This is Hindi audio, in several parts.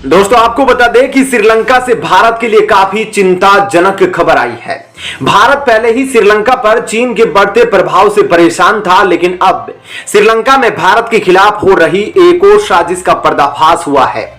दोस्तों आपको बता दें कि श्रीलंका से भारत के लिए काफी चिंताजनक खबर आई है। भारत पहले ही श्रीलंका पर चीन के बढ़ते प्रभाव से परेशान था, लेकिन अब श्रीलंका में भारत के खिलाफ हो रही एक और साजिश का पर्दाफाश हुआ है।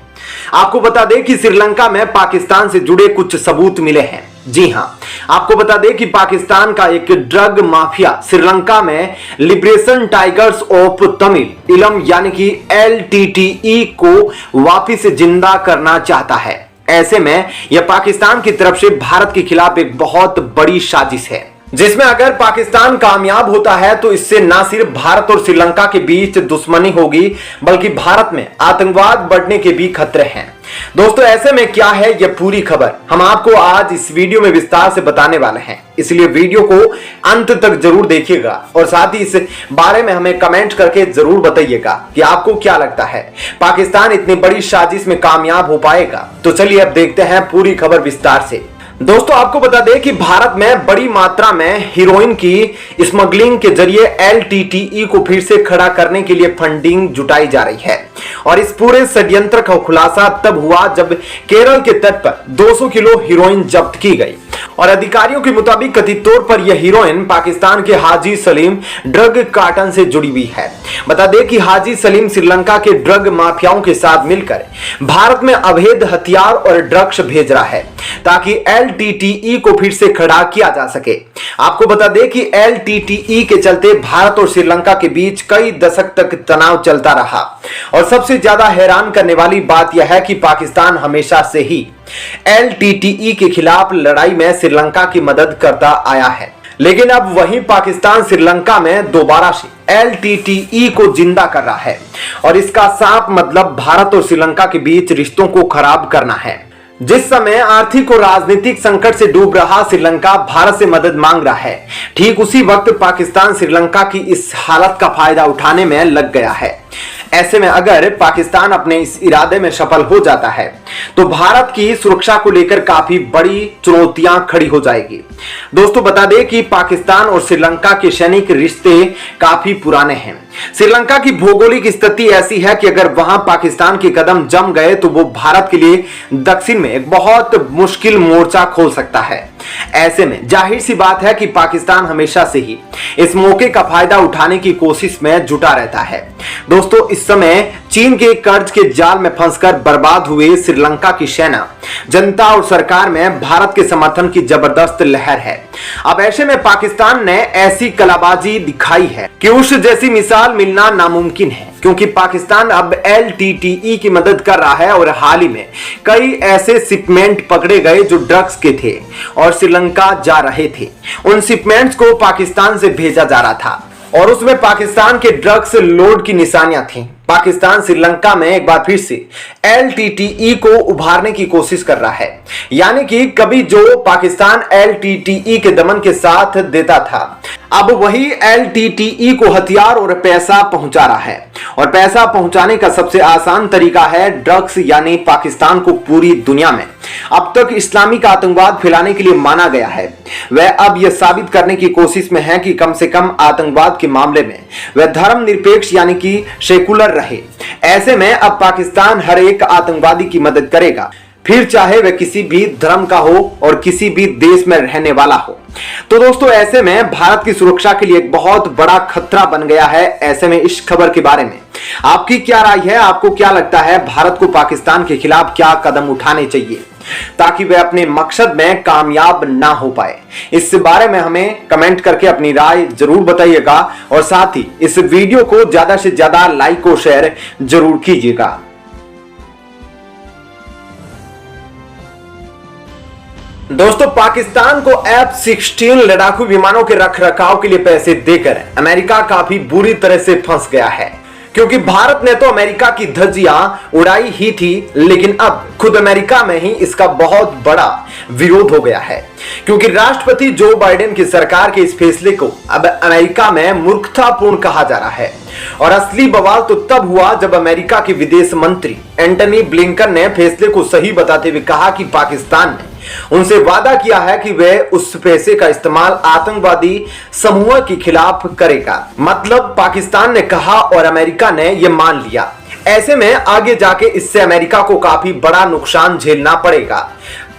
आपको बता दें कि श्रीलंका में पाकिस्तान से जुड़े कुछ सबूत मिले हैं। जी हां, आपको बता दें कि पाकिस्तान का एक ड्रग माफिया श्रीलंका में लिबरेशन टाइगर्स ऑफ तमिल इलम यानी कि LTTE को वापिस जिंदा करना चाहता है। ऐसे में यह पाकिस्तान की तरफ से भारत के खिलाफ एक बहुत बड़ी साजिश है, जिसमें अगर पाकिस्तान कामयाब होता है तो इससे न सिर्फ भारत और श्रीलंका के बीच दुश्मनी होगी, बल्कि भारत में आतंकवाद बढ़ने के भी खतरे हैं। दोस्तों ऐसे में क्या है यह पूरी खबर हम आपको आज इस वीडियो में विस्तार से बताने वाले हैं, इसलिए वीडियो को अंत तक जरूर देखिएगा और साथ ही इस बारे में हमें कमेंट करके जरूर बताइएगा कि आपको क्या लगता है, पाकिस्तान इतनी बड़ी साजिश में कामयाब हो पाएगा। तो चलिए अब देखते हैं पूरी खबर विस्तार से। दोस्तों आपको बता दें कि भारत में बड़ी मात्रा में हीरोइन की स्मगलिंग के जरिए LTTE को फिर से खड़ा करने के लिए फंडिंग जुटाई जा रही है और इस पूरे षड्यंत्र का खुलासा तब हुआ जब केरल के तट पर 200 किलो हीरोइन जब्त की गई और अधिकारियों के मुताबिक कथित तौर पर यह हीरोइन पाकिस्तान के हाजी सलीम ड्रग कार्टन से जुड़ी हुई है। बता दें कि हाजी सलीम श्रीलंका के ड्रग माफियाओं के साथ मिलकर भारत में अवैध हथियार और ड्रग्स भेज रहा है ताकि LTTE को फिर से खड़ा किया जा सके। आपको बता दें कि LTTE के चलते भारत और श्रीलंका के बीच कई दशक तक तनाव चलता रहा और सबसे ज्यादा हैरान करने वाली बात यह है कि पाकिस्तान हमेशा से ही LTTE के खिलाफ लड़ाई में श्रीलंका की मदद करता आया है, लेकिन अब वही पाकिस्तान श्रीलंका में दोबारा से LTTE को जिंदा कर रहा है और इसका साफ मतलब भारत और श्रीलंका के बीच रिश्तों को खराब करना है। जिस समय आर्थिक और राजनीतिक संकट से डूब रहा श्रीलंका भारत से मदद मांग रहा है, ठीक उसी वक्त पाकिस्तान श्रीलंका की इस हालत का फायदा उठाने में लग गया है। ऐसे में अगर पाकिस्तान अपने इस इरादे में सफल हो जाता है तो भारत की सुरक्षा को लेकर काफी बड़ी चुनौतियां खड़ी हो जाएगी। दोस्तों बता दें कि पाकिस्तान और श्रीलंका के सैनिक रिश्ते काफी पुराने हैं। श्रीलंका की भौगोलिक स्थिति ऐसी है कि अगर वहां पाकिस्तान के कदम जम गए तो वो भारत के लिए दक्षिण में एक बहुत मुश्किल मोर्चा खोल सकता है। ऐसे में जाहिर सी बात है कि पाकिस्तान हमेशा से ही इस मौके का फायदा उठाने की कोशिश में जुटा रहता है। दोस्तों इस समय चीन के कर्ज के जाल में फंसकर बर्बाद हुए श्रीलंका की सेना, जनता और सरकार में भारत के समर्थन की जबरदस्त लहर है। अब ऐसे में पाकिस्तान ने ऐसी कलाबाजी दिखाई है कि उस जैसी मिसाल मिलना नामुमकिन है, क्योंकि पाकिस्तान अब LTTE की मदद कर रहा है और हाल ही में कई ऐसे शिपमेंट पकड़े गए जो ड्रग्स के थे और श्रीलंका जा रहे थे। उन शिपमेंट्स को पाकिस्तान से भेजा जा रहा था और उसमें पाकिस्तान के ड्रग्स लोड की निशानियां थीं। पाकिस्तान श्रीलंका में एक बार फिर से LTTE को उभारने की कोशिश कर रहा है, यानी कि कभी जो पाकिस्तान LTTE के दमन के साथ देता था, अब वही LTTE को हथियार और पैसा पहुंचा रहा है और पैसा पहुंचाने का सबसे आसान तरीका है ड्रग्स, यानी पाकिस्तान को पूरी दुनिया में अब तक इस्लामिक आतंकवाद फैलाने के लिए माना गया है। वह अब यह साबित करने की कोशिश में है कि कम से कम आतंकवाद के मामले में वह धर्मनिरपेक्ष यानी कि सेकुलर रहे। ऐसे में अब पाकिस्तान हर एक आतंकवादी की मदद करेगा, फिर चाहे वह किसी भी धर्म का हो और किसी भी देश में रहने वाला हो। तो दोस्तों ऐसे में भारत की सुरक्षा के लिए एक बहुत बड़ा खतरा बन गया है। ऐसे में इस खबर के बारे में आपकी क्या राय है? आपको क्या लगता है भारत को पाकिस्तान के खिलाफ क्या कदम उठाने चाहिए ताकि वह अपने मकसद में कामयाब ना हो पाए? इस बारे में हमें कमेंट करके अपनी राय जरूर बताइएगा और साथ ही इस वीडियो को ज्यादा से ज्यादा लाइक और शेयर जरूर कीजिएगा। दोस्तों पाकिस्तान को F-16 लड़ाकू विमानों के रखरखाव के लिए पैसे देकर अमेरिका काफी बुरी तरह से फंस गया है, क्योंकि भारत ने तो अमेरिका की धज्जियां उड़ाई ही थी, लेकिन अब खुद अमेरिका में ही इसका बहुत बड़ा विरोध हो गया है, क्योंकि राष्ट्रपति जो बाइडेन की सरकार के इस फैसले को अब अमेरिका में मूर्खतापूर्ण कहा जा रहा है। और असली बवाल तो तब हुआ जब अमेरिका के विदेश मंत्री एंटनी ब्लिंकन ने फैसले को सही बताते हुए कहा कि पाकिस्तान ने उनसे वादा किया है कि वह उस पैसे का इस्तेमाल आतंकवादी समूह के खिलाफ करेगा। मतलब पाकिस्तान ने कहा और अमेरिका ने यह मान लिया। ऐसे में आगे जाके इससे अमेरिका को काफी बड़ा नुकसान झेलना पड़ेगा।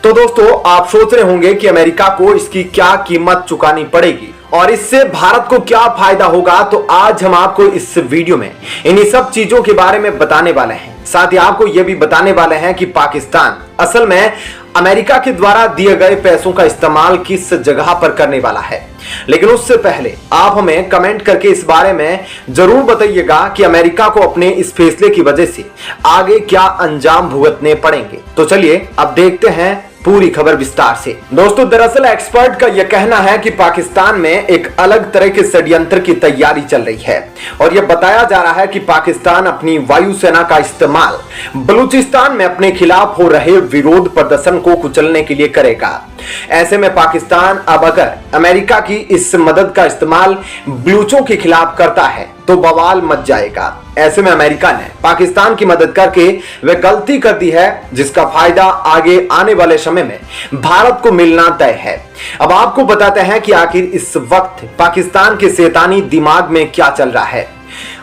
तो दोस्तों, आप सोच रहे होंगे कि अमेरिका को इसकी क्या कीमत चुकानी पड़ेगी और इससे भारत को क्या फायदा होगा। तो आज हम आपको इस वीडियो में इन्हीं सब चीजों के बारे में बताने वाले हैं। साथ ही आपको यह भी बताने वाले हैं कि पाकिस्तान असल में अमेरिका के द्वारा दिए गए पैसों का इस्तेमाल किस जगह पर करने वाला है। लेकिन उससे पहले आप हमें कमेंट करके इस बारे में जरूर बताइएगा कि अमेरिका को अपने इस फैसले की वजह से आगे क्या अंजाम भुगतने पड़ेंगे। तो चलिए अब देखते हैं पूरी खबर विस्तार से। दोस्तों, दरअसल एक्सपर्ट का यह कहना है कि पाकिस्तान में एक अलग तरह के षड्यंत्र की तैयारी चल रही है और यह बताया जा रहा है कि पाकिस्तान अपनी वायुसेना का इस्तेमाल बलूचिस्तान में अपने खिलाफ हो रहे विरोध प्रदर्शन को कुचलने के लिए करेगा। ऐसे में पाकिस्तान अब अगर अमेरिका की इस मदद का इस्तेमाल बलूचों के खिलाफ करता है तो बवाल मच जाएगा। ऐसे में अमेरिका ने पाकिस्तान की मदद करके वह गलती कर दी है जिसका फायदा आगे आने वाले समय में भारत को मिलना तय है। अब आपको बताते हैं कि आखिर इस वक्त पाकिस्तान के शैतानी दिमाग में क्या चल रहा है।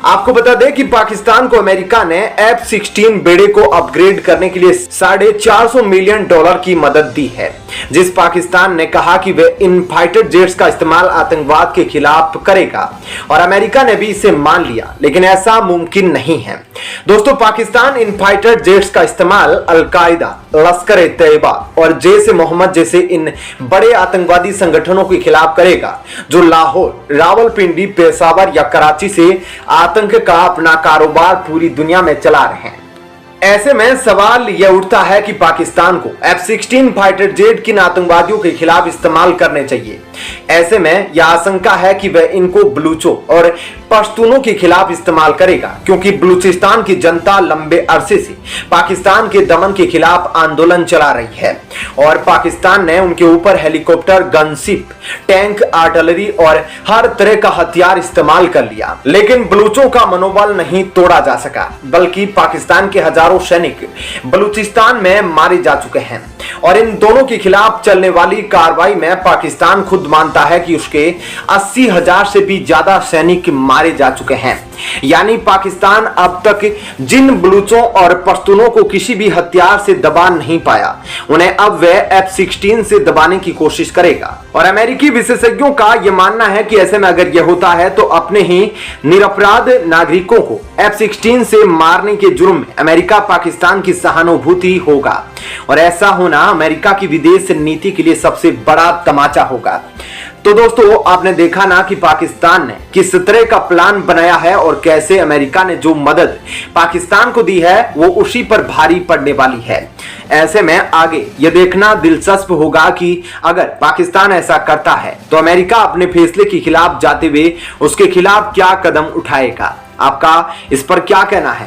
आपको बता दें कि पाकिस्तान को अमेरिका ने F-16 बेड़े को अपग्रेड करने के लिए $450 मिलियन की मदद दी है, जिस पाकिस्तान ने कहा कि वह इन फाइटर जेट्स का इस्तेमाल आतंकवाद के खिलाफ करेगा और अमेरिका ने भी इसे मान लिया। लेकिन ऐसा मुमकिन नहीं है। दोस्तों, पाकिस्तान इन फाइटर जेट्स का इस्तेमाल अलकायदा, लश्कर-ए-तैयबा और जैश-ए-मोहम्मद जैसे इन बड़े आतंकवादी संगठनों के खिलाफ करेगा जो लाहौर, रावलपिंडी, पेशावर या कराची से आतंक का अपना कारोबार पूरी दुनिया में चला रहे हैं। ऐसे में सवाल यह उठता है कि पाकिस्तान को F-16 फाइटर जेट किन आतंकवादियों के खिलाफ इस्तेमाल करने चाहिए। ऐसे में यह आशंका है कि वह इनको बलूचों और पश्तूनों के खिलाफ इस्तेमाल करेगा, क्योंकि बलूचिस्तान की जनता लंबे अरसे से पाकिस्तान के दमन के खिलाफ आंदोलन चला रही है और पाकिस्तान ने उनके ऊपर हेलीकॉप्टर, गनशिप, टैंक, आर्टिलरी और हर तरह का हथियार इस्तेमाल कर लिया। लेकिन बलूचों का मनोबल नहीं तोड़ा जा सका, बल्कि पाकिस्तान के हजारों सैनिक बलूचिस्तान में मारे जा चुके हैं और इन दोनों के खिलाफ चलने वाली कार्रवाई में पाकिस्तान खुद मानता है कि उसके 80,000 से भी ज्यादा सैनिक मारे जा चुके हैं। यानी पाकिस्तान अब तक जिन बलूचों और पश्तूनों को किसी भी हथियार से दबा नहीं पाया, उन्हें अब वह F-16 से दबाने की कोशिश करेगा। और अमेरिकी विशेषज्ञों का यह मानना है कि ऐसे में अगर यह होता है तो अपने ही निरपराध नागरिकों को F-16 से मारने के जुर्म में अमेरिका पाकिस्तान की सहानुभूति होगा और ऐसा होना अमेरिका की विदेश नीति के लिए सबसे बड़ा तमाचा होगा। तो दोस्तों, आपने देखा ना कि पाकिस्तान ने किस तरह का प्लान बनाया है और कैसे अमेरिका ने जो मदद पाकिस्तान को दी है वो उसी पर भारी पड़ने वाली है। ऐसे में आगे ये देखना दिलचस्प होगा कि अगर पाकिस्तान ऐसा करता है तो अमेरिका अपने फैसले के खिलाफ जाते हुए उसके खिलाफ क्या कदम उठाएगा। आपका इस पर क्या कहना है?